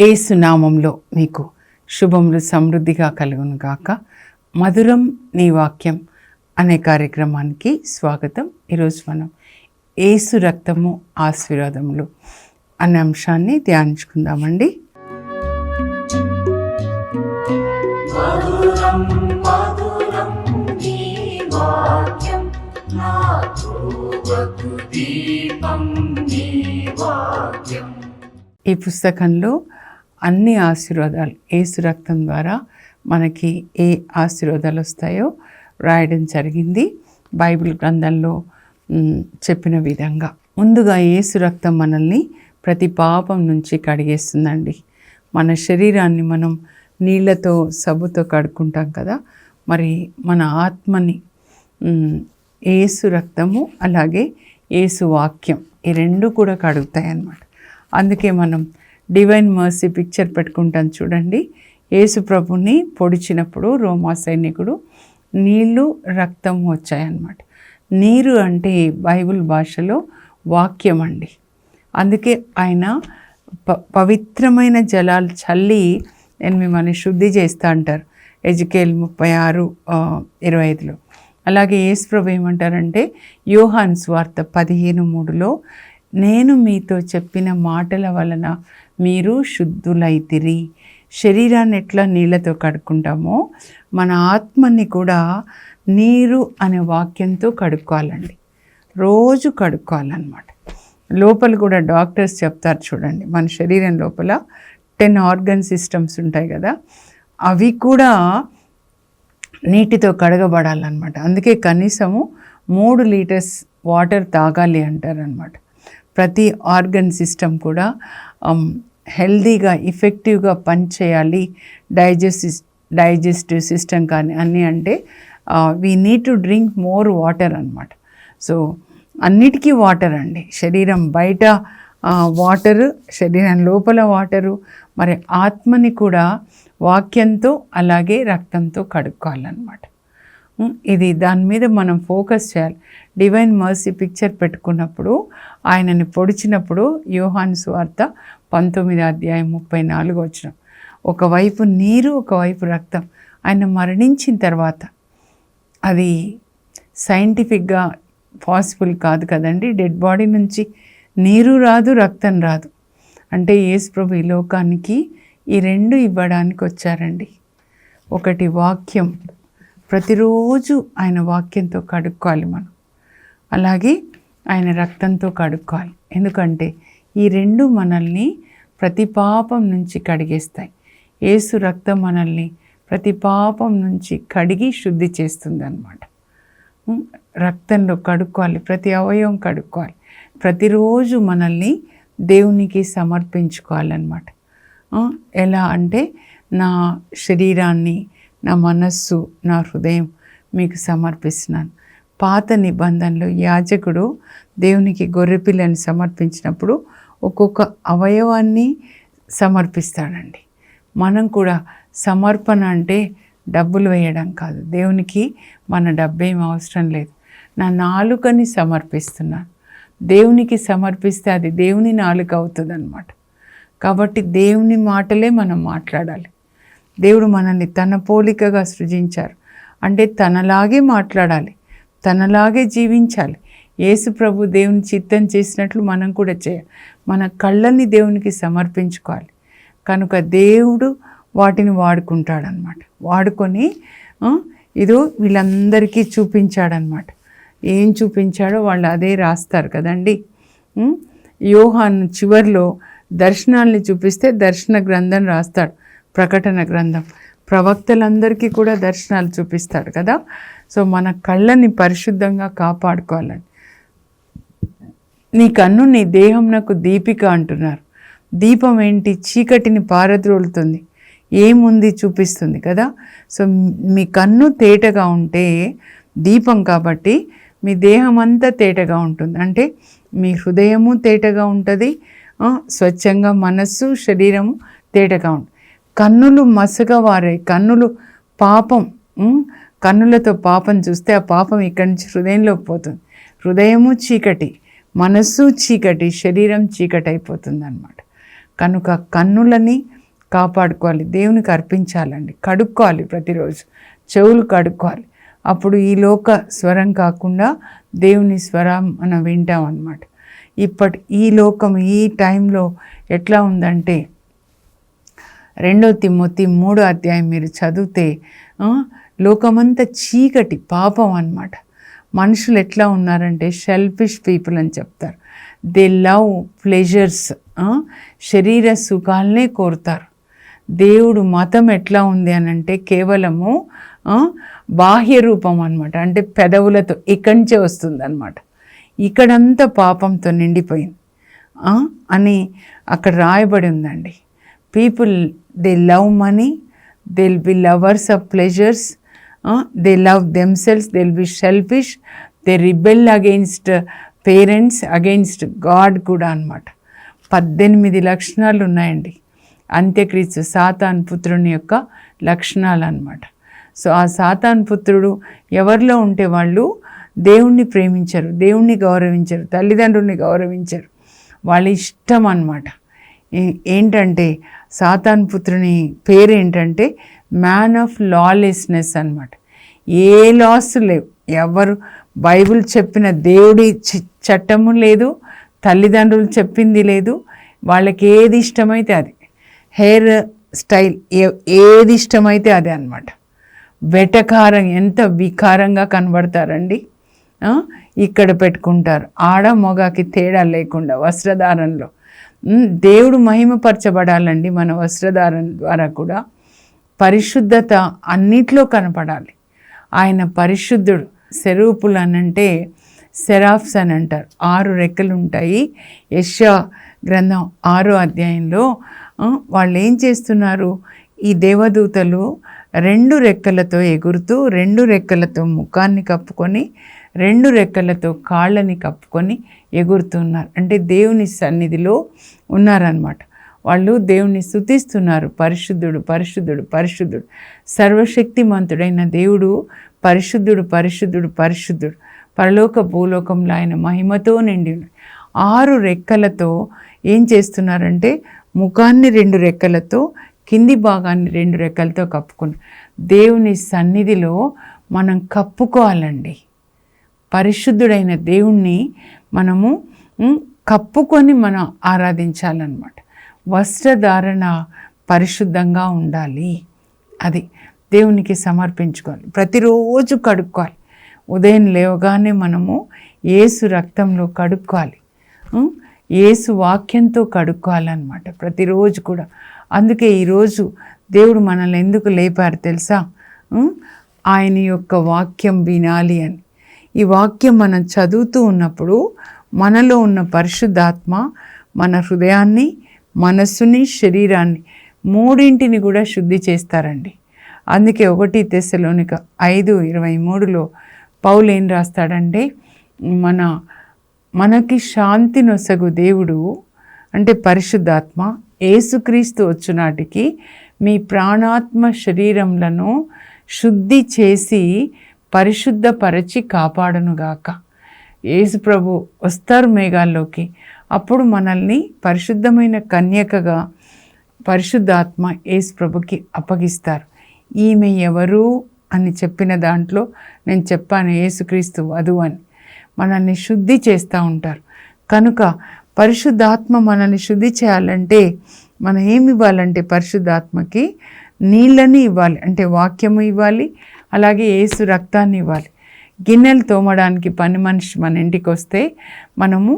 యేసు నామంలో మీకు శుభములు సమృద్ధిగా కలుగును గాక. మధురం నీ వాక్యం అనే కార్యక్రమానికి స్వాగతం. ఈరోజు మనం యేసు రక్తము ఆశీర్వాదములు అనే అంశాన్ని ధ్యానించుకుందామండి. ఈ పుస్తకంలో అన్ని ఆశీర్వాదాలు యేసు రక్తం ద్వారా మనకి ఏ ఆశీర్వాదాలు వస్తాయో రాయడం జరిగింది. బైబిల్ గ్రంథంలో చెప్పిన విధంగా ముందుగా యేసు రక్తం మనల్ని ప్రతి పాపం నుంచి కడిగేస్తుందండి. మన శరీరాన్ని మనం నీళ్ళతో సబ్బుతో కడుక్కుంటాం కదా, మరి మన ఆత్మని యేసు రక్తము అలాగే యేసు వాక్యం ఈ రెండు కూడా కడుగుతాయి అన్నమాట. అందుకే మనం డివైన్ మర్సీ పిక్చర్ పెట్టుకుంటాం చూడండి. యేసు ప్రభుని పొడిచినప్పుడు రోమా సైనికుడు నీళ్ళు రక్తం వచ్చాయన్నమాట. నీరు అంటే బైబిల్ భాషలో వాక్యం అండి. అందుకే ఆయన పవిత్రమైన జలాలు చల్లి నేను మిమ్మల్ని శుద్ధి చేస్తా అంటారు ఎజికేల్ 36:25లో. అలాగే యేసు ప్రభు ఏమంటారంటే యోహాను సువార్త 15:3లో నేను మీతో చెప్పిన మాటల వలన మీరు శుద్ధులైతిరి. శరీరాన్ని ఎట్లా నీళ్ళతో కడుక్కుంటామో మన ఆత్మని కూడా నీరు అనే వాక్యంతో కడుక్కోవాలండి. రోజు కడుక్కోవాలన్నమాట. లోపల కూడా డాక్టర్స్ చెప్తారు చూడండి, మన శరీరం లోపల 10 ఆర్గన్ సిస్టమ్స్ ఉంటాయి కదా, అవి కూడా నీటితో కడగబడాలన్నమాట. అందుకే కనీసము 3 లీటర్స్ వాటర్ తాగాలి అంటారనమాట. ప్రతి ఆర్గన్ సిస్టమ్ కూడా హెల్దీగా ఎఫెక్టివ్గా పనిచేయాలి. డైజెస్టివ్ సిస్టమ్ కానీ అన్నీ అంటే we need to drink more water అనమాట. సో అన్నిటికీ వాటర్ అండి. శరీరం బయట వాటరు, శరీరం లోపల వాటరు, మరి ఆత్మని కూడా వాక్యంతో అలాగే రక్తంతో కడుక్కోవాలన్నమాట. ఇది దాని మీద మనం ఫోకస్ చేయాలి. డివైన్ మర్సీ పిక్చర్ పెట్టుకున్నప్పుడు ఆయనని పొడిచినప్పుడు యోహాను సువార్త 19:34 ఒకవైపు నీరు ఒకవైపు రక్తం. ఆయన మరణించిన తర్వాత అది సైంటిఫిక్గా పాసిబుల్ కాదు కదండి. డెడ్ బాడీ నుంచి నీరు రాదు, రక్తం రాదు. అంటే యేసు ప్రభు ఈ లోకానికి ఈ రెండు ఇవ్వడానికి వచ్చారండి. ఒకటి వాక్యం, ప్రతిరోజు ఆయన వాక్యంతో కడుక్కోవాలి మనం. అలాగే ఆయన రక్తంతో కడుక్కోవాలి. ఎందుకంటే ఈ రెండు మనల్ని ప్రతి పాపం నుంచి కడిగేస్తాయి. యేసు రక్తం మనల్ని ప్రతి పాపం నుంచి కడిగి శుద్ధి చేస్తుంది అన్నమాట. రక్తంలో కడుక్కోవాలి, ప్రతి అవయవం కడుక్కోవాలి. ప్రతిరోజు మనల్ని దేవునికి సమర్పించుకోవాలన్నమాట. ఎలా అంటే నా శరీరాన్ని, నా మనస్సు, నా హృదయం మీకు సమర్పిస్తున్నాను. పాత నిబంధనలో యాజకుడు దేవునికి గొర్రెపిల్లని సమర్పించినప్పుడు ఒక్కొక్క అవయవాన్ని సమర్పిస్తాడండి. మనం కూడా సమర్పణ అంటే డబ్బులు వేయడం కాదు. దేవునికి మన డబ్బేం అవసరం లేదు. నా నాలుకని సమర్పిస్తున్నాను. దేవునికి సమర్పిస్తే అది దేవుని నాలుక అవుతుంది అన్నమాట. కాబట్టి దేవుని మాటలే మనం మాట్లాడాలి. దేవుడు మనల్ని తన పోలికగా సృజించారు అంటే తనలాగే మాట్లాడాలి, తనలాగే జీవించాలి. యేసు ప్రభు దేవుని చిత్తం చేసినట్లు మనం కూడా చేయాలి. మన కళ్ళని దేవునికి సమర్పించుకోవాలి. కనుక దేవుడు వాటిని వాడుకుంటాడనమాట. వాడుకొని ఇదో వీళ్ళందరికీ చూపించాడనమాట. ఏం చూపించాడో వాళ్ళు అదే రాస్తారు కదండి. యోహాను చివరిలో దర్శనాల్ని చూపిస్తే దర్శన గ్రంథం రాస్తాడు, ప్రకటన గ్రంథం. ప్రవక్తలందరికీ కూడా దర్శనాలు చూపిస్తాడు కదా. సో మన కళ్ళని పరిశుద్ధంగా కాపాడుకోవాలని. నీ కన్ను నీ దేహంనకు దీపిక అంటున్నారు. దీపం ఏంటి? చీకటిని పారద్రోలుతుంది, ఏముంది చూపిస్తుంది కదా. సో మీ కన్ను తేటగా ఉంటే దీపం కాబట్టి మీ దేహం అంతా తేటగా ఉంటుంది. అంటే మీ హృదయము తేటగా ఉంటుంది, స్వచ్ఛంగా మనస్సు శరీరము తేటగా ఉంటుంది. కన్నులు మసగా వారే, కన్నులు పాపం, కన్నులతో పాపం చూస్తే ఆ పాపం ఇక్కడి నుంచి హృదయంలోకి పోతుంది. హృదయము చీకటి, మనస్సు చీకటి, శరీరం చీకటి అయిపోతుంది అన్నమాట. కనుక కన్నులని కాపాడుకోవాలి, దేవునికి అర్పించాలండి, కడుక్కోవాలి, ప్రతిరోజు చెవులు కడుక్కోవాలి. అప్పుడు ఈ లోక స్వరం కాకుండా దేవుని స్వరం మనం వింటాం అన్నమాట. ఈ లోకం ఈ టైంలో ఎట్లా ఉందంటే 2 తిమోతి 3 అధ్యాయం మీరు చదివితే లోకమంతా చీకటి, పాపం అన్నమాట. మనుషులు ఎట్లా ఉన్నారంటే షెల్ఫిష్ పీపుల్ అని చెప్తారు. దే లవ్ ప్లెజర్స్, శరీర సుఖాలనే కోరుతారు. దేవుడు మతం ఎట్లా ఉంది అని అంటే కేవలము బాహ్య రూపం అన్నమాట. అంటే పెదవులతో ఇక్కడి నుంచే వస్తుంది అన్నమాట. ఇక్కడంతా పాపంతో నిండిపోయింది అని అక్కడ రాయబడి ఉందండి. People they love money, they will be lovers of pleasures, they love themselves, they will be shellfish, they rebel against parents, against God కూడా అన్నమాట. 18 లక్షణాలు ఉన్నాయండి అంత్యక్రీస్తు సాతాను పుత్రుని యొక్క లక్షణాలు అన్నమాట. సో ఆ సాతాను పుత్రుడు ఎవరిలో ఉంటే వాళ్ళు దేవుణ్ణి ప్రేమించరు, దేవుణ్ణి గౌరవించరు, తల్లిదండ్రుల్ని గౌరవించరు. వాళ్ళ ఇష్టం అన్నమాట. ఏంటంటే సాతాను పుత్రుని పేరు ఏంటంటే మ్యాన్ ఆఫ్ లాలెస్నెస్ అన్నమాట. ఏ లాస్ లేవు, ఎవరు బైబిల్ చెప్పిన దేవుడి చట్టము లేదు, తల్లిదండ్రులు చెప్పింది లేదు. వాళ్ళకి ఏది ఇష్టమైతే అది, హెయిర్ స్టైల్ ఏది ఇష్టమైతే అదే అన్నమాట. వెటకారం, ఎంత వికారంగా కనబడతారండి. ఇక్కడ పెట్టుకుంటారు, ఆడ మొగకి తేడా లేకుండా వస్త్రధారణలో. దేవుడు మహిమపరచబడాలండి. మన వస్త్రధారణ ద్వారా కూడా పరిశుద్ధత అన్నిట్లో కనపడాలి. ఆయన పరిశుద్ధుడు. సెరూపులు అనంటే సెరాఫ్స్ అని అంటారు. 6 రెక్కలు ఉంటాయి. యెషయా గ్రంథం 6వ అధ్యాయంలో వాళ్ళు ఏం చేస్తున్నారు, ఈ దేవదూతలు 2 రెక్కలతో ఎగురుతూ, 2 రెక్కలతో ముఖాన్ని కప్పుకొని, 2 రెక్కలతో కాళ్ళని కప్పుకొని ఎగురుతున్నారు. అంటే దేవుని సన్నిధిలో ఉన్నారన్నమాట. వాళ్ళు దేవుని స్తుతిస్తున్నారు. పరిశుద్ధుడు, పరిశుద్ధుడు, పరిశుద్ధుడు, సర్వశక్తిమంతుడైన దేవుడు పరిశుద్ధుడు, పరిశుద్ధుడు, పరిశుద్ధుడు. పరలోక భూలోకంలో ఆయన మహిమతో నిండి 6 రెక్కలతో ఏం చేస్తున్నారంటే ముఖాన్ని 2 రెక్కలతో, కింది భాగాన్ని 2 రెక్కలతో కప్పుకుని దేవుని సన్నిధిలో మనం కప్పుకోవాలండి. పరిశుద్ధుడైన దేవుణ్ణి మనము కప్పుకొని మనం ఆరాధించాలన్నమాట. వస్త్రధారణ పరిశుద్ధంగా ఉండాలి. అది దేవునికి సమర్పించుకోవాలి. ప్రతిరోజు కడుక్కోవాలి. ఉదయం లేవగానే మనము యేసు రక్తంలో కడుక్కోవాలి, యేసు వాక్యంతో కడుక్కోవాలన్నమాట ప్రతిరోజు కూడా. అందుకే ఈరోజు దేవుడు మనల్ని ఎందుకు లేపారు తెలుసా? ఆయన యొక్క వాక్యం వినాలి అని. ఈ వాక్యం మనం చదువుతూ ఉన్నప్పుడు మనలో ఉన్న పరిశుద్ధాత్మ మన హృదయాన్ని, మనస్సుని, శరీరాన్ని 3 కూడా శుద్ధి చేస్తారండి. అందుకే 1 తెస్సలోనిక 5:23లో పౌలు ఏం రాస్తాడంటే, మనకి శాంతి నొసగు దేవుడు అంటే పరిశుద్ధాత్మ యేసుక్రీస్తు వచ్చునాటికి మీ ప్రాణాత్మ శరీరములను శుద్ధి చేసి పరిశుద్ధపరచి కాపాడునుగాక. యేసు ప్రభు వస్తారు మేఘాల్లోకి. అప్పుడు మనల్ని పరిశుద్ధమైన కన్యకగా పరిశుద్ధాత్మ యేసు ప్రభుకి అప్పగిస్తారు. ఈమె ఎవరు అని చెప్పిన దాంట్లో నేను చెప్పాను, యేసుక్రీస్తు వధువు అని. మనల్ని శుద్ధి చేస్తూ ఉంటారు. కనుక పరిశుద్ధాత్మ మనల్ని శుద్ధి చేయాలంటే మనం ఏమి ఇవ్వాలంటే పరిశుద్ధాత్మకి నీళ్ళని ఇవ్వాలి, అంటే వాక్యము ఇవ్వాలి, అలాగే యేసు రక్తాన్ని ఇవ్వాలి. గిన్నెలు తోమడానికి పని మనిషి మన ఇంటికి వస్తే మనము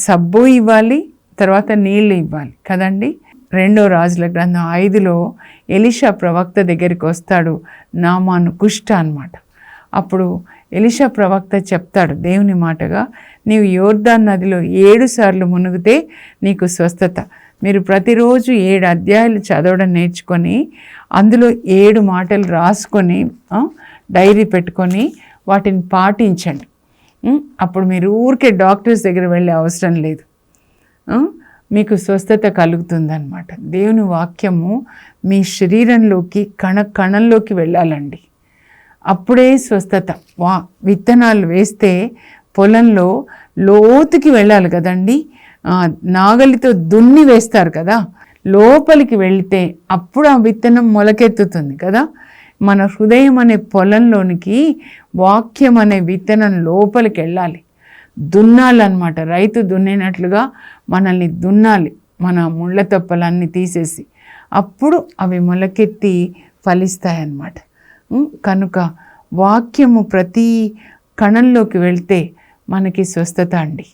సబ్బు ఇవ్వాలి, తర్వాత నీళ్ళు ఇవ్వాలి కదండి. 2వ రాజుల గ్రంథం 5లో ఎలీషా ప్రవక్త దగ్గరికి వస్తాడు, నామాను కుష్ఠ అన్నమాట. అప్పుడు ఎలీషా ప్రవక్త చెప్తాడు దేవుని మాటగా, నీవు యోర్దాను నదిలో 7 సార్లు మునిగితే నీకు స్వస్థత. మీరు ప్రతిరోజు 7 అధ్యాయాలు చదవడం నేర్చుకొని అందులో 7 మాటలు రాసుకొని డైరీ పెట్టుకొని వాటిని పాటించండి. అప్పుడు మీరు ఊరికే డాక్టర్స్ దగ్గర వెళ్ళే అవసరం లేదు, మీకు స్వస్థత కలుగుతుందన్నమాట. దేవుని వాక్యము మీ శరీరంలోకి కణంలోకి వెళ్ళాలండి. అప్పుడే స్వస్థత. విత్తనాలు వేస్తే పొలంలో లోతుకి వెళ్ళాలి కదండి, నాగలితో దున్ని వేస్తారు కదా, లోపలికి వెళితే అప్పుడు ఆ విత్తనం మొలకెత్తుతుంది కదా. మన హృదయం అనే పొలంలోనికి వాక్యం అనే విత్తనం లోపలికి వెళ్ళాలి, దున్నాలన్నమాట. రైతు దున్నినట్లుగా మనల్ని దున్నాలి, మన ముళ్ళ తొప్పలన్నీ తీసేసి, అప్పుడు అవి మొలకెత్తి ఫలిస్తాయన్నమాట. కనుక వాక్యము ప్రతి కణంలోకి వెళ్తే మనకి స్వస్థత అండి.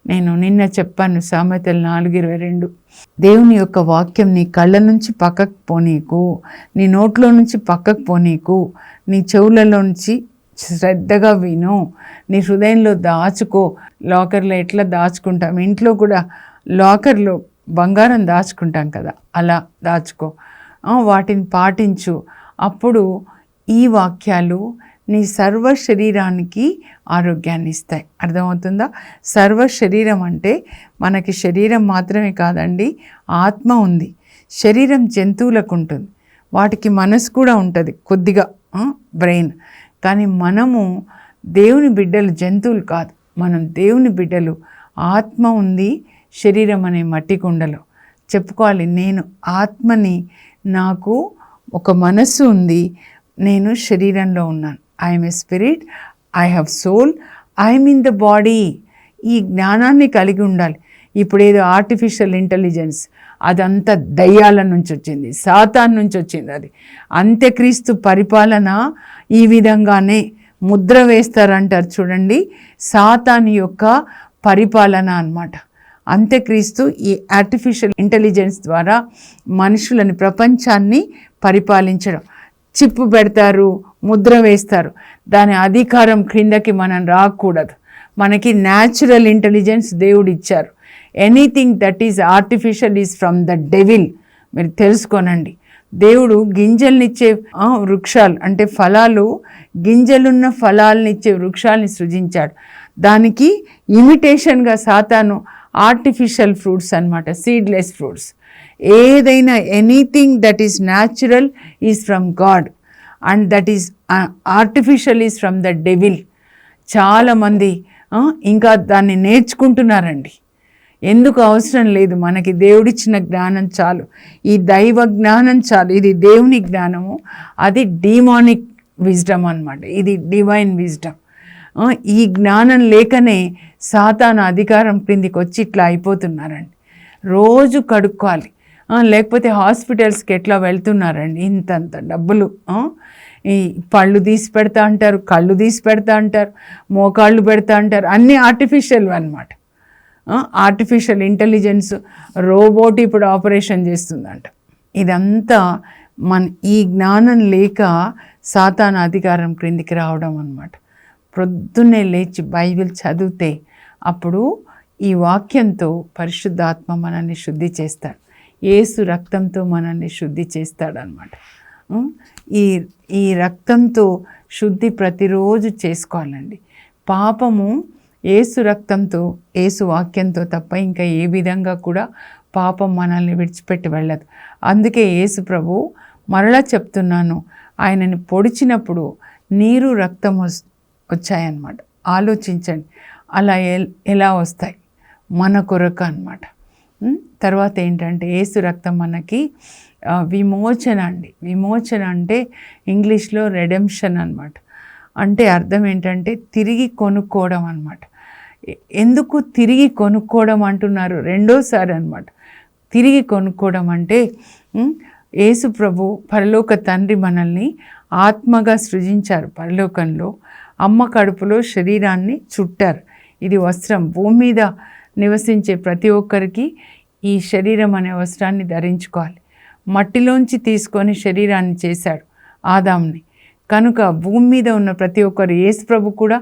నేను నిన్న చెప్పాను సామెతలు 4:22, దేవుని యొక్క వాక్యం నీ కళ్ళ నుంచి పక్కకు పోనీకు, నీ నోట్లో నుంచి పక్కకు పోనీకు, నీ చెవులలో నుంచి శ్రద్ధగా విను, నీ హృదయంలో దాచుకో. లాకర్లో ఎట్లా దాచుకుంటాం, ఇంట్లో కూడా లాకర్లో బంగారం దాచుకుంటాం కదా, అలా దాచుకో, వాటిని పాటించు. అప్పుడు ఈ వాక్యాలు నీ సర్వ శరీరానికి ఆరోగ్యాన్ని ఇస్తాయి. అర్థమవుతుందా? సర్వ శరీరం అంటే మనకి శరీరం మాత్రమే కాదండి, ఆత్మ ఉంది. శరీరం జంతువులకు ఉంటుంది, వాటికి మనసు కూడా ఉంటుంది కొద్దిగా, బ్రెయిన్. కానీ మనము దేవుని బిడ్డలు, జంతువులు కాదు, మనం దేవుని బిడ్డలు. ఆత్మ ఉంది శరీరం అనే మట్టి కుండలో. చెప్పుకోవాలి, నేను ఆత్మని, నాకు ఒక మనస్సు ఉంది, నేను శరీరంలో ఉన్నాను. I'm a spirit, I have soul, I'm in the body. ఈ జ్ఞానాన్ని కలిగి ఉండాలి. ఇప్పుడు ఏదో ఆర్టిఫిషియల్ ఇంటెలిజెన్స్, అదంతా దయ్యాల నుంచి వచ్చింది, సాతాన్ నుంచి వచ్చింది. అది అంత్యక్రీస్తు పరిపాలన ఈ విధంగానే ముద్ర వేస్తారంటారు చూడండి, సాతాన్ యొక్క పరిపాలన అన్నమాట. అంత్యక్రీస్తు ఈ ఆర్టిఫిషియల్ ఇంటెలిజెన్స్ ద్వారా మనుషులని, ప్రపంచాన్ని పరిపాలించడం. చిప్పు పెడతారు, ముద్ర వేస్తారు, దాని అధికారం క్రిందకి మనం రాకూడదు. మనకి న్యాచురల్ ఇంటెలిజెన్స్ దేవుడు ఇచ్చారు. Anything that is artificial is from the devil. మీరు తెలుసుకోనండి. దేవుడు గింజల్నిచ్చే వృక్షాలు అంటే ఫలాలు, గింజలున్న ఫలాలనిచ్చే వృక్షాలని సృజించాడు. దానికి ఇమిటేషన్గా సాతాను ఆర్టిఫిషియల్ ఫ్రూట్స్ అన్నమాట, సీడ్లెస్ ఫ్రూట్స్. ఏదైనా anything that is natural is from God and that is artificial is from the devil. చాలామంది ఇంకా దాన్ని నేర్చుకుంటున్నారండి. ఎందుకు అవసరం లేదు, మనకి దేవుడిచ్చిన జ్ఞానం చాలు, ఈ దైవ జ్ఞానం చాలు. ఇది దేవుని జ్ఞానము, అది డీమానిక్ విజ్డమ్ అన్నమాట, ఇది డివైన్ విజ్డమ్. ఈ జ్ఞానం లేకనే సాతాను అధికారం క్రిందికి వచ్చి ఇట్లా అయిపోతున్నారండి. రోజు కడుక్కోవాలి, లేకపోతే హాస్పిటల్స్కి ఎట్లా వెళ్తున్నారండి, ఇంతంత డబ్బులు. ఈ పళ్ళు తీసి పెడతా అంటారు, కళ్ళు తీసి పెడతా అంటారు, మోకాళ్ళు పెడతా అంటారు, అన్నీ ఆర్టిఫిషియల్ అన్నమాట. ఆర్టిఫిషియల్ ఇంటెలిజెన్స్ రోబోట్ ఇప్పుడు ఆపరేషన్ చేస్తుందంట. ఇదంతా ఈ జ్ఞానం లేక సాతాను అధికారం క్రిందికి రావడం అన్నమాట. ప్రొద్దున్నే లేచి బైబిల్ చదివితే అప్పుడు ఈ వాక్యంతో పరిశుద్ధాత్మ మనల్ని శుద్ధి చేస్తాడు, యేసు రక్తంతో మనల్ని శుద్ధి చేస్తాడనమాట. ఈ రక్తంతో శుద్ధి ప్రతిరోజు చేసుకోవాలండి. పాపము యేసు రక్తంతో, యేసు వాక్యంతో తప్ప ఇంకా ఏ విధంగా కూడా పాపం మనల్ని విడిచిపెట్టి వెళ్ళదు. అందుకే యేసు ప్రభు మరలా చెప్తున్నాను, ఆయనని పొడిచినప్పుడు నీరు రక్తం వచ్చాయన్నమాట. ఆలోచించండి, అలా ఎలా వస్తాయి? మన కొరకు అన్నమాట. తర్వాత ఏంటంటే యేసు రక్తం మనకి విమోచన అండి. విమోచన అంటే ఇంగ్లీష్లో రెడెంప్షన్ అన్నమాట. అంటే అర్థం ఏంటంటే తిరిగి కొనుక్కోవడం అన్నమాట. ఎందుకు తిరిగి కొనుక్కోవడం అంటున్నారు? రెండోసారి అన్నమాట. తిరిగి కొనుక్కోవడం అంటే యేసు ప్రభు పరలోక తండ్రి మనల్ని ఆత్మగా సృజించారు. పరలోకంలో అమ్మ కడుపులో శరీరాన్ని చుట్టారు. ఇది వస్త్రం. భూమి మీద నివసించే ప్రతి ఒక్కరికి ఈ శరీరం అనే వస్త్రాన్ని ధరించుకోవాలి. మట్టిలోంచి తీసుకొని శరీరాన్ని చేశాడు ఆదాంని. కనుక భూమి మీద ఉన్న ప్రతి ఒక్కరు, యేసు ప్రభు కూడా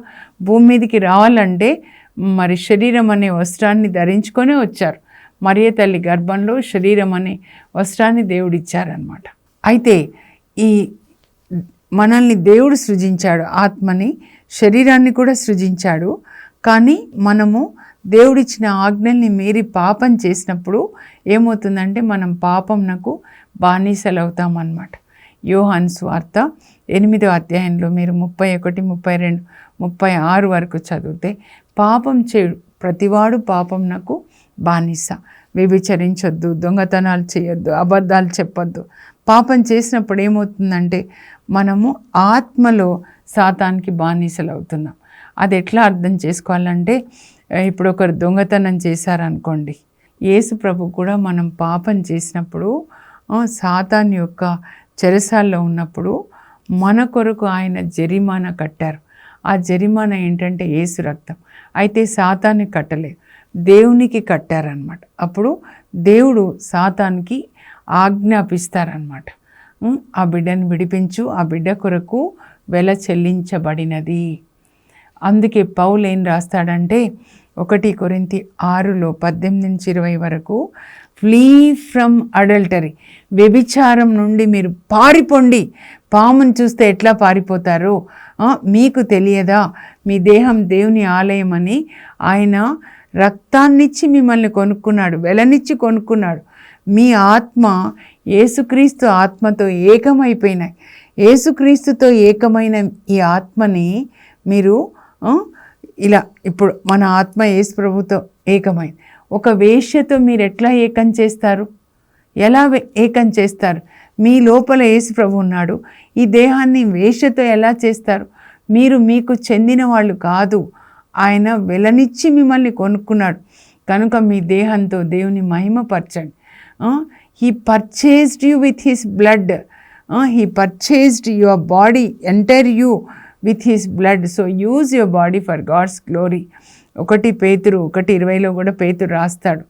భూమి మీదకి రావాలంటే మరి శరీరం అనే వస్త్రాన్ని ధరించుకొనే వచ్చారు. మరియ తల్లి గర్భంలో శరీరం అనే వస్త్రాన్ని దేవుడిచ్చారనమాట. అయితే ఈ మనల్ని దేవుడు సృజించాడు, ఆత్మని, శరీరాన్ని కూడా సృజించాడు. కానీ మనము దేవుడిచ్చిన ఆజ్ఞల్ని మీరి పాపం చేసినప్పుడు ఏమవుతుందంటే మనం పాపంనకు బానిసలు అవుతామన్నమాట. యోహాను సువార్త 8వ అధ్యాయంలో మీరు 31, 32, 36 వరకు చదివితే పాపం చేయు ప్రతివాడు పాపం నాకు బానిస, వ్యభిచరించొద్దు, దొంగతనాలు చేయొద్దు, అబద్ధాలు చెప్పొద్దు. పాపం చేసినప్పుడు ఏమవుతుందంటే మనము ఆత్మలో సాతానికి బానిసలు అవుతున్నాం. అది ఎట్లా అర్థం చేసుకోవాలంటే, ఇప్పుడు ఒకరు దొంగతనం చేశారనుకోండి, యేసు ప్రభు కూడా మనం పాపం చేసినప్పుడు సాతాన్ యొక్క చెరసాల్లో ఉన్నప్పుడు మన కొరకు ఆయన జరిమానా కట్టారు. ఆ జరిమానా ఏంటంటే యేసు రక్తం. అయితే సాతాన్ని కట్టలేదు, దేవునికి కట్టారనమాట. అప్పుడు దేవుడు సాతానికి ఆజ్ఞాపిస్తారనమాట, ఆ బిడ్డను విడిపించు, ఆ బిడ్డ కొరకు వెల చెల్లించబడినది. అందుకే పౌలు ఏం రాస్తాడంటే 1 కొరింథీ 6లో 18-20 వరకు, ఫ్లీ ఫ్రమ్ అడల్టరీ, వ్యభిచారం నుండి మీరు పారిపోండి. పామును చూస్తే ఎట్లా పారిపోతారో మీకు తెలియదా? మీ దేహం దేవుని ఆలయం అని ఆయన రక్తాన్నిచ్చి మిమ్మల్ని కొనుక్కున్నాడు, వెలనిచ్చి కొనుక్కున్నాడు. మీ ఆత్మ యేసుక్రీస్తు ఆత్మతో ఏకమైపోయినాయి. యేసుక్రీస్తుతో ఏకమైన ఈ ఆత్మని మీరు ఇలా, ఇప్పుడు మన ఆత్మ యేసు ప్రభుతో ఏకమైంది. ఒక వేశ్యతో మీరు ఎట్లా ఏకం చేస్తారు? ఎలా ఏకం చేస్తారు? మీ లోపల యేసు ప్రభు ఉన్నాడు, ఈ దేహాన్ని వేశ్యతో ఎలా చేస్తారు? మీరు మీకు చెందిన వాళ్ళు కాదు, ఆయన వెలనిచ్చి మిమ్మల్ని కొనుక్కున్నాడు. కనుక మీ దేహంతో దేవుని మహిమపరచండి. He purchased you with his blood. He purchased your body, entire you with his blood, so use your body for God's glory. 1 పేతురు 1:20లో కూడా పేతురు రాస్తాడు,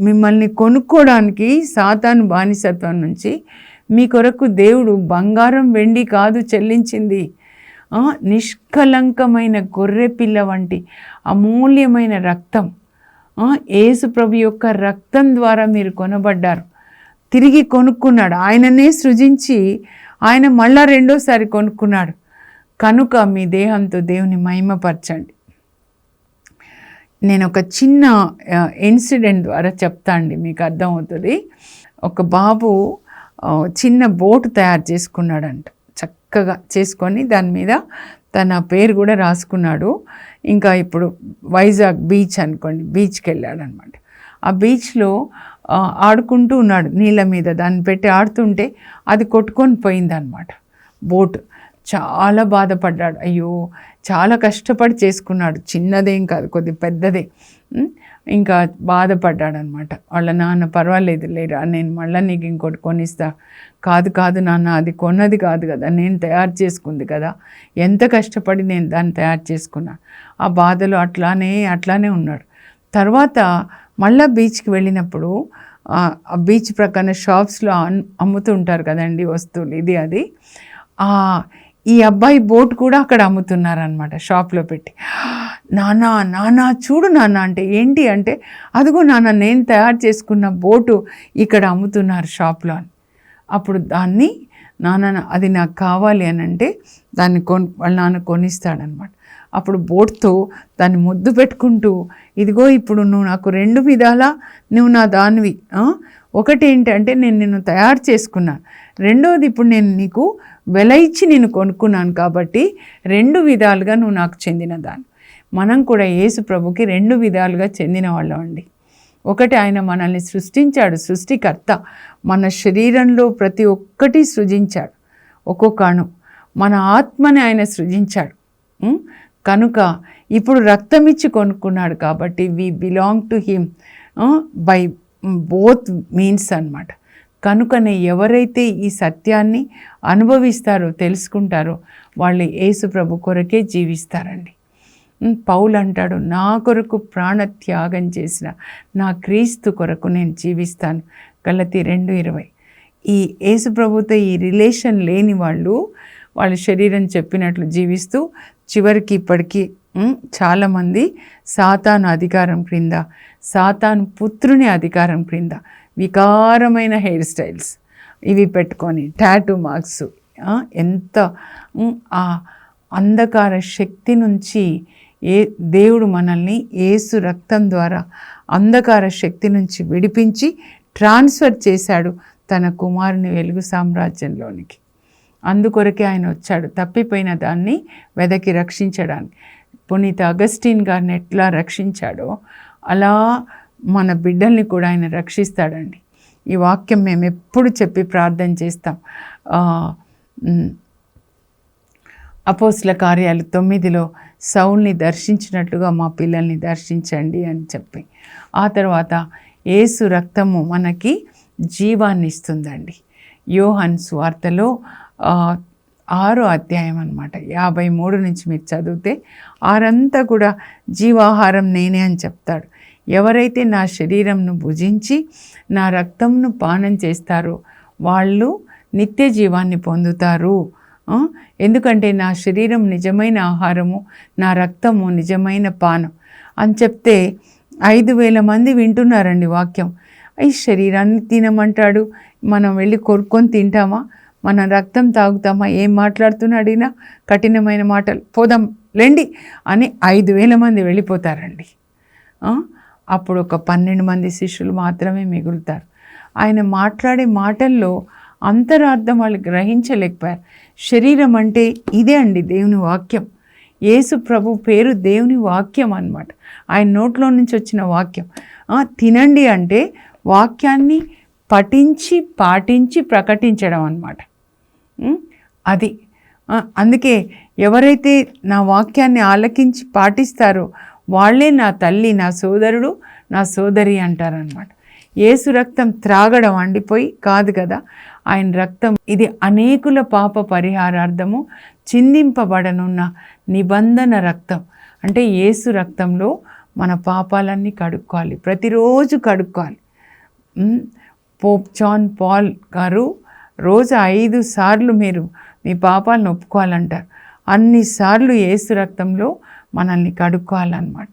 మిమ్మల్ని కొనుక్కోవడానికి సాతాను బానిసత్వం నుంచి మీ కొరకు దేవుడు బంగారం వెండి కాదు చెల్లించింది, నిష్కలంకమైన గొర్రె పిల్ల వంటి అమూల్యమైన రక్తం, యేసు ప్రభు యొక్క రక్తం ద్వారా మీరు కొనబడ్డారు. తిరిగి కొనుక్కున్నాడు, ఆయననే సృజించి ఆయన మళ్ళా రెండోసారి కొనుక్కున్నాడు. కనుక మీ దేహంతో దేవుని మహిమపరచండి. నేను ఒక చిన్న ఇన్సిడెంట్ ద్వారా చెప్తా అండి, మీకు అర్థమవుతుంది. ఒక బాబు చిన్న బోటు తయారు చేసుకున్నాడంట, చక్కగా చేసుకొని దాని మీద తన పేరు కూడా రాసుకున్నాడు. ఇంకా ఇప్పుడు వైజాగ్ బీచ్ అనుకోండి, బీచ్కి వెళ్ళాడనమాట. ఆ బీచ్లో ఆడుకుంటూ ఉన్నాడు, నీళ్ళ మీద దాన్ని పెట్టి ఆడుతుంటే అది కొట్టుకొని పోయిందనమాట బోటు. చాలా బాధపడ్డాడు, అయ్యో చాలా కష్టపడి చేసుకున్నాడు, చిన్నదేం కాదు కొద్ది పెద్దదే. ఇంకా బాధపడ్డాడు అనమాట. వాళ్ళ నాన్న, పర్వాలేదు లేరా, నేను మళ్ళీ నీకు ఇంకోటి కొనిస్తా. కాదు నాన్న, అది కొన్నది కాదు కదా, నేను తయారు చేసుకుంది కదా, ఎంత కష్టపడి నేను దాన్ని తయారు చేసుకున్నా. ఆ బాధలో అట్లానే ఉన్నాడు. తర్వాత మళ్ళీ బీచ్కి వెళ్ళినప్పుడు ఆ బీచ్ ప్రక్కన షాప్స్లో అమ్ముతుంటారు కదండి వస్తువులు, ఇది అది. ఈ అబ్బాయి బోట్ కూడా అక్కడ అమ్ముతున్నారనమాట, షాప్లో పెట్టి. నానా చూడు నాన్న అంటే, ఏంటి అంటే, అదిగో నాన్న నేను తయారు చేసుకున్న బోటు ఇక్కడ అమ్ముతున్నారు షాప్లో అని. అప్పుడు దాన్ని నాన్న అది నాకు కావాలి అని అంటే దాన్ని వాళ్ళ నాన్న కొనిస్తాడనమాట. అప్పుడు బోట్తో దాన్ని ముద్దు పెట్టుకుంటూ, ఇదిగో ఇప్పుడు నువ్వు నాకు 2 విధాలా నువ్వు నా దానివి. ఒకటి ఏంటంటే నేను నిన్ను తయారు చేసుకున్నాను, రెండోది ఇప్పుడు నేను నీకు వెల ఇచ్చి నేను కొనుక్కున్నాను, కాబట్టి 2 విధాలుగా నువ్వు నాకు చెందిన దాన్ని. మనం కూడా యేసు ప్రభుకి 2 విధాలుగా చెందిన వాళ్ళం అండి. ఒకటి, ఆయన మనల్ని సృష్టించాడు, సృష్టికర్త. మన శరీరంలో ప్రతి ఒక్కటి సృజించాడు, ఒక్కొక్క అణు. మన ఆత్మని ఆయన సృజించాడు. కనుక ఇప్పుడు రక్తం ఇచ్చి కొనుక్కున్నాడు కాబట్టి we belong to him by both means అన్నమాట. కనుకనే ఎవరైతే ఈ సత్యాన్ని అనుభవిస్తారో, తెలుసుకుంటారో, వాళ్ళు యేసు ప్రభు కొరకే జీవిస్తారండి. పౌలు అంటాడు, నా కొరకు ప్రాణత్యాగం చేసిన నా క్రీస్తు కొరకు నేను జీవిస్తాను. గలతీ 2:20. ఈ యేసు ప్రభుతో ఈ రిలేషన్ లేని వాళ్ళ శరీరం చెప్పినట్లు జీవిస్తూ చివరికి ఇప్పటికీ చాలామంది సాతాను అధికారం క్రింద, సాతాను పుత్రుని అధికారం క్రింద వికారమైన హెయిర్ స్టైల్స్ ఇవి పెట్టుకొని, టాటూ మార్క్స్, ఎంత ఆ అంధకార శక్తి నుంచి దేవుడు మనల్ని యేసు రక్తం ద్వారా అంధకార శక్తి నుంచి విడిపించి ట్రాన్స్ఫర్ చేశాడు, తన కుమారుని వెలుగు సామ్రాజ్యంలోనికి. అందుకొరకే ఆయన వచ్చాడు, తప్పిపోయిన దాన్ని వెదకి రక్షించడానికి. పునీత అగస్టిన్ గారిని ఎట్లా రక్షించాడో అలా మన బిడ్డల్ని కూడా ఆయన రక్షిస్తాడండి. ఈ వాక్యం మేము ఎప్పుడు చెప్పి ప్రార్థన చేస్తాం. అపోస్తల కార్యాలు 9లో సౌల్ని దర్శించినట్లుగా మా పిల్లల్ని దర్శించండి అని చెప్పి, ఆ తర్వాత యేసు రక్తము మనకి జీవాన్ని ఇస్తుందండి. యోహాను సువార్తలో 6వ అధ్యాయం అన్నమాట, 53 నుంచి మీరు చదివితే 6 అంతా కూడా జీవాహారం నేనే అని చెప్తాడు. ఎవరైతే నా శరీరంను భుజించి నా రక్తంను పానం చేస్తారో వాళ్ళు నిత్య జీవాన్ని పొందుతారు. ఎందుకంటే నా శరీరం నిజమైన ఆహారము, నా రక్తము నిజమైన పానం అని చెప్తే 5,000 మంది వింటున్నారండి వాక్యం. ఈ శరీరాన్ని తినమంటాడు, మనం వెళ్ళి కొరుక్కొని తింటామా? మన రక్తం తాగుతామా? ఏం మాట్లాడుతున్నాడు ఈయన, కఠినమైన మాటలు, పోదాం లేండి అని 5,000 మంది వెళ్ళిపోతారండి. అప్పుడు ఒక 12 మంది శిష్యులు మాత్రమే మిగులుతారు. ఆయన మాట్లాడే మాటల్లో అంతరార్థం వాళ్ళు గ్రహించలేకపోయారు. శరీరం అంటే ఇదే అండి, దేవుని వాక్యం. యేసు ప్రభు పేరు దేవుని వాక్యం అన్నమాట, ఆయన నోట్లో నుంచి వచ్చిన వాక్యం. తినండి అంటే వాక్యాన్ని పఠించి పాటించి ప్రకటించడం అన్నమాట. అది అందుకే ఎవరైతే నా వాక్యాన్ని ఆలకించి పాటిస్తారో వాళ్ళే నా తల్లి, నా సోదరుడు, నా సోదరి అంటారనమాట. యేసు రక్తం త్రాగడం అండిపోయి కాదు కదా, ఆయన రక్తం ఇది అనేకుల పాప పరిహారార్థము చిందింపబడనున్న నిబంధన రక్తం. అంటే యేసు రక్తంలో మన పాపాలన్నీ కడుక్కోవాలి, ప్రతిరోజు కడుక్కోవాలి. పోప్ జాన్ పాల్ గారు రోజు 5 సార్లు మీరు మీ పాపాలను ఒప్పుకోవాలంటారు. అన్నిసార్లు యేసు రక్తంలో మనల్ని కడుక్కోవాలన్నమాట.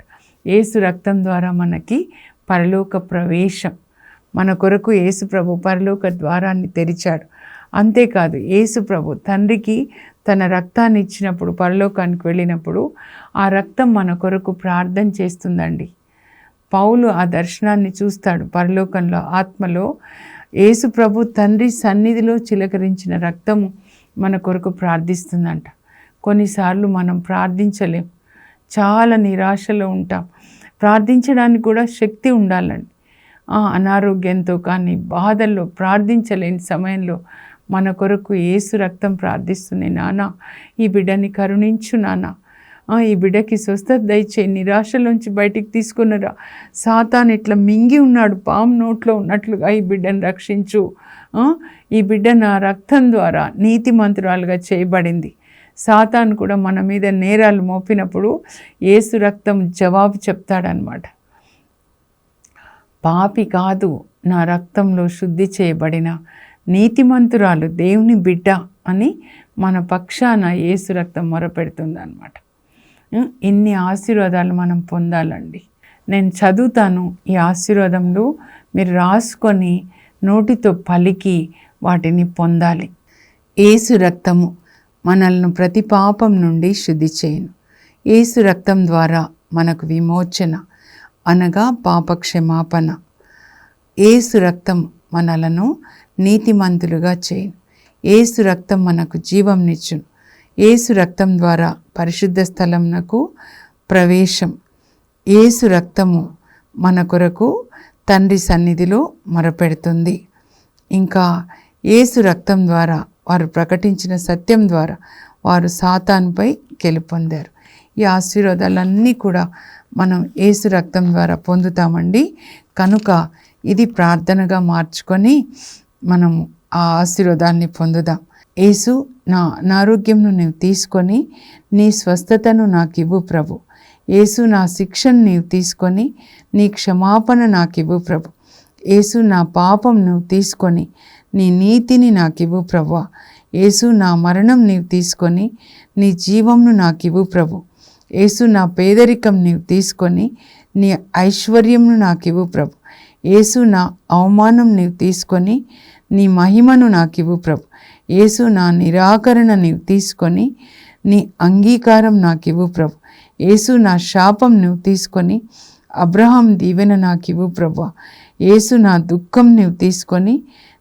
యేసు రక్తం ద్వారా మనకి పరలోక ప్రవేశం. మన కొరకు యేసు ప్రభు పరలోక ద్వారాన్ని తెరిచాడు. అంతేకాదు యేసు ప్రభు తండ్రికి తన రక్తాన్ని ఇచ్చినప్పుడు, పరలోకానికి వెళ్ళినప్పుడు ఆ రక్తం మన కొరకు ప్రార్థన చేస్తుందండి. పౌలు ఆ దర్శనాన్ని చూస్తాడు. పరలోకంలో ఆత్మలో యేసు ప్రభు తండ్రి సన్నిధిలో చిలకరించిన రక్తము మన కొరకు ప్రార్థిస్తుందంట. కొన్నిసార్లు మనం ప్రార్థించలేం, చాలా నిరాశలో ఉంటాం. ప్రార్థించడానికి కూడా శక్తి ఉండాలండి. అనారోగ్యంతో కానీ బాధల్లో ప్రార్థించలేని సమయంలో మన కొరకు యేసు రక్తం ప్రార్థిస్తుంది. నాన్న ఈ బిడ్డని కరుణించు, నాన్న ఈ బిడ్డకి స్వస్థత దయచేయి, నిరాశలోంచి బయటికి తీసుకున్నరా, సాతాను ఇట్లా మింగి ఉన్నాడు పాము నోట్లో ఉన్నట్లుగా ఈ బిడ్డను రక్షించు, ఈ బిడ్డ నా రక్తం ద్వారా నీతిమంతురాలుగా చేయబడింది. సాతాను కూడా మన మీద నేరాలు మోపినప్పుడు యేసు రక్తం జవాబు చెప్తాడనమాట. పాపి కాదు, నా రక్తంలో శుద్ధి చేయబడిన నీతిమంతురాలు దేవుని బిడ్డ అని మన పక్షాన యేసు రక్తం మొరపెడుతుంది అనమాట. ఇన్ని ఆశీర్వాదాలు మనం పొందాలండి. నేను చదువుతాను, ఈ ఆశీర్వాదములు మీరు రాసుకొని నోటితో పలికి వాటిని పొందాలి. యేసు రక్తము మనల్ని ప్రతి పాపం నుండి శుద్ధి చేయును. యేసు రక్తం ద్వారా మనకు విమోచన అనగా పాప క్షమాపణ. యేసు రక్తం మనలను నీతిమంతులుగా చేయును. యేసు రక్తం మనకు జీవంనిచ్చును. యేసు రక్తం ద్వారా పరిశుద్ధ స్థలమునకు ప్రవేశం. యేసు రక్తము మన కొరకు తండ్రి సన్నిధిలో మొరపెడుతుంది. ఇంకా యేసు రక్తం ద్వారా వారు ప్రకటించిన సత్యం ద్వారా వారు సాతానుపై గెలుపొందారు. ఈ ఆశీర్వాదాలన్నీ కూడా మనం యేసు రక్తం ద్వారా పొందుతామండి. కనుక ఇది ప్రార్థనగా మార్చుకొని మనము ఆ ఆశీర్వాదాన్ని పొందుదాం. యేసు నా ఆరోగ్యంను నీవు తీసుకొని నీ స్వస్థతను నాకు ఇవ్వు ప్రభు. యేసు నా శిక్షను నీవు తీసుకొని నీ క్షమాపణ నాకు ఇవ్వు ప్రభు. యేసు నా పాపం నువ్వు తీసుకొని నీ నీతిని నాకు ఇవ్వు ప్రభు. యేసు నా మరణం నీవు తీసుకొని నీ జీవంను నాకు ఇవ్వు ప్రభు. యేసు నా పేదరికం నీవు తీసుకొని నీ ఐశ్వర్యంను నాకు ఇవ్వు ప్రభు. యేసు నా అవమానం నీవు తీసుకొని నీ మహిమను నాకు ఇవ్వు ప్రభు. యేసు నా నిరాకరణ నీవు తీసుకొని నీ అంగీకారం నాకు ఇవ్వు ప్రభు. యేసు నా శాపం నువ్వు తీసుకొని అబ్రహాం దీవెన నాకు ఇవ్వు ప్రభు. యేసు నా దుఃఖం నువ్వు తీసుకొని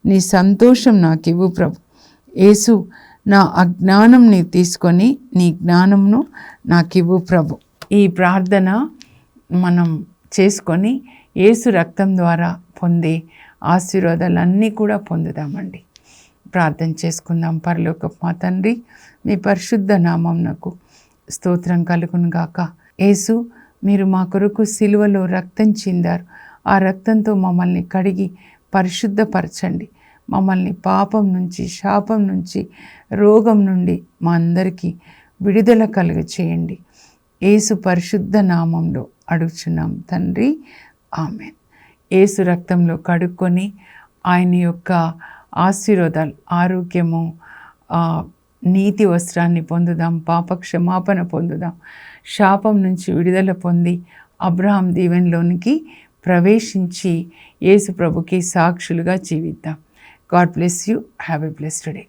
నీ సంతోషం నాకు ఇవ్వు ప్రభు. యేసు, నా అజ్ఞానం నీ తీసుకొని నీ జ్ఞానంను నాకు ఇవ్వు ప్రభు. ఈ ప్రార్థన మనం చేసుకొని యేసు రక్తం ద్వారా పొందే ఆశీర్వాదాలన్నీ కూడా పొందుదామండి. ప్రార్థన చేసుకుందాం. పరలోకపు మా తండ్రి, మీ పరిశుద్ధ నామమునకు స్తోత్రం కలుగును గాక. యేసు, మీరు మా కొరకు సిలువలో రక్తం చిందారు. ఆ రక్తంతో మమ్మల్ని కడిగి పరిశుద్ధపరచండి. మమ్మల్ని పాపం నుంచి, శాపం నుంచి, రోగం నుండి మా అందరికీ విడుదల కలుగ చేయండి. యేసు పరిశుద్ధ నామంలో అడుగుచున్నాం తండ్రి, ఆమేన్. యేసు రక్తంలో కడుక్కొని ఆయన యొక్క ఆశీర్వాదాలు, ఆరోగ్యము, నీతి వస్త్రాన్ని పొందుదాం, పాప క్షమాపణ పొందుదాం, శాపం నుంచి విడుదల పొంది అబ్రహాం దీవెనలోనికి ప్రవేశించి యేసు ప్రభుకి సాక్షులుగా జీవిద్దాం. God bless you. Have a blessed day.